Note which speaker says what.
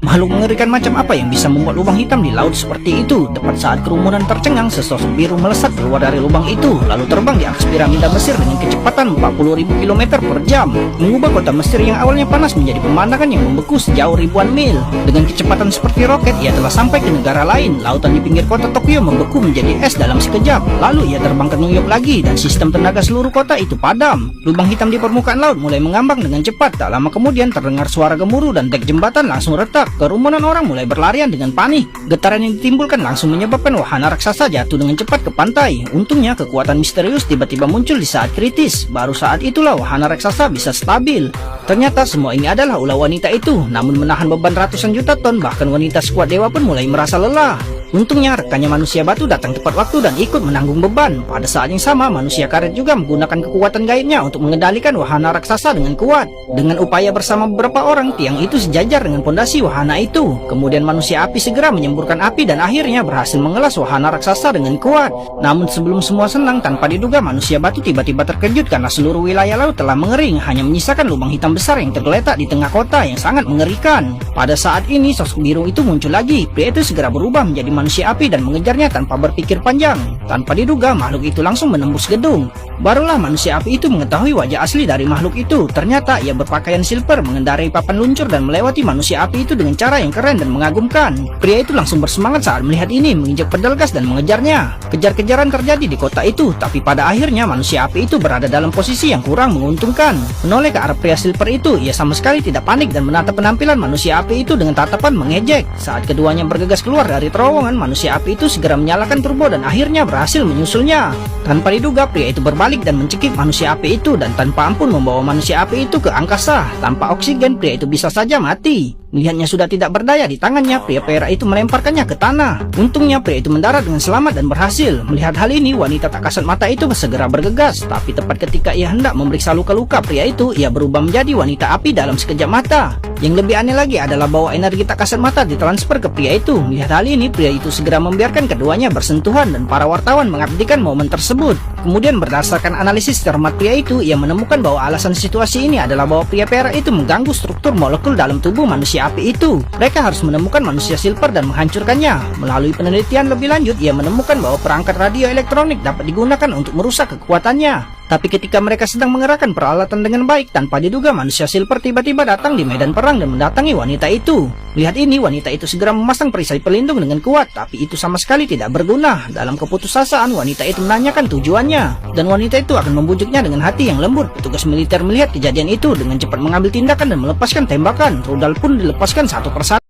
Speaker 1: Makhluk mengerikan macam apa yang bisa membuat lubang hitam di laut seperti itu? Tepat saat kerumunan tercengang, sesosok biru melesat keluar dari lubang itu, lalu terbang di atas piramida Mesir dengan kecepatan 40.000 km per jam, mengubah kota Mesir yang awalnya panas menjadi pemandangan yang membeku sejauh ribuan mil. Dengan kecepatan seperti roket, ia telah sampai ke negara lain. Lautan di pinggir kota Tokyo membeku menjadi es dalam sekejap. Lalu ia terbang ke New York lagi, dan sistem tenaga seluruh kota itu padam. Lubang hitam di permukaan laut mulai mengambang dengan cepat. Tak lama kemudian terdengar suara gemuruh dan dek jembatan langsung retak. Kerumunan orang mulai berlarian dengan panik. Getaran yang ditimbulkan langsung menyebabkan wahana raksasa jatuh dengan cepat ke pantai. Untungnya kekuatan misterius tiba-tiba muncul di saat kritis. Baru saat itulah wahana raksasa bisa stabil. Ternyata semua ini adalah ulah wanita itu. Namun menahan beban ratusan juta ton, bahkan wanita sekuat dewa pun mulai merasa lelah. Untungnya rekannya manusia batu datang tepat waktu dan ikut menanggung beban. Pada saat yang sama, manusia karet juga menggunakan kekuatan gaibnya untuk mengendalikan wahana raksasa dengan kuat. Dengan upaya bersama beberapa orang, tiang itu sejajar dengan pondasi wahana itu. Kemudian manusia api segera menyemburkan api dan akhirnya berhasil mengelas wahana raksasa dengan kuat. Namun sebelum semua senang, tanpa diduga manusia batu tiba-tiba terkejut karena seluruh wilayah laut telah mengering, hanya menyisakan lubang hitam besar yang tergeletak di tengah kota yang sangat mengerikan. Pada saat ini sosok biru itu muncul lagi. Pria itu segera berubah menjadi manusia api dan mengejarnya tanpa berpikir panjang. Tanpa diduga, makhluk itu langsung menembus gedung. Barulah manusia api itu mengetahui wajah asli dari makhluk itu. Ternyata ia berpakaian silver, mengendarai papan luncur dan melewati manusia api itu dengan cara yang keren dan mengagumkan. Pria itu langsung bersemangat saat melihat ini, menginjak pedal gas dan mengejarnya. Kejar-kejaran terjadi di kota itu, tapi pada akhirnya manusia api itu berada dalam posisi yang kurang menguntungkan. Menoleh ke arah pria silver itu, ia sama sekali tidak panik dan menatap penampilan manusia api itu dengan tatapan mengejek. Saat keduanya bergegas keluar dari terowongan, manusia api itu segera menyalakan turbo dan akhirnya berhasil menyusulnya. Tanpa diduga, pria itu berbalik dan mencekik manusia api itu dan tanpa ampun membawa manusia api itu ke angkasa. Tanpa oksigen, pria itu bisa saja mati. Melihatnya sudah tidak berdaya di tangannya, pria perak itu melemparkannya ke tanah. Untungnya pria itu mendarat dengan selamat dan berhasil. Melihat hal ini, wanita tak kasat mata itu segera bergegas. Tapi tepat ketika ia hendak memeriksa luka-luka pria itu, ia berubah menjadi wanita api dalam sekejap mata. Yang lebih aneh lagi adalah bahwa energi tak kasat mata ditransfer ke pria itu. Melihat hal ini, pria itu segera membiarkan keduanya bersentuhan dan para wartawan mengabadikan momen tersebut. Kemudian berdasarkan analisis cermat pria itu, ia menemukan bahwa alasan situasi ini adalah bahwa pria perak itu mengganggu struktur molekul dalam tubuh manusia api itu. Mereka harus menemukan manusia silver dan menghancurkannya. Melalui penelitian lebih lanjut, ia menemukan bahwa perangkat radio elektronik dapat digunakan untuk merusak kekuatannya. Tapi ketika mereka sedang mengerahkan peralatan dengan baik, tanpa diduga manusia silver tiba-tiba datang di medan perang dan mendatangi wanita itu. Lihat ini, wanita itu segera memasang perisai pelindung dengan kuat, tapi itu sama sekali tidak berguna. Dalam keputusasaan, wanita itu menanyakan tujuannya, dan wanita itu akan membujuknya dengan hati yang lembut. Petugas militer melihat kejadian itu dengan cepat mengambil tindakan dan melepaskan tembakan. Rudal pun dilepaskan satu persatu.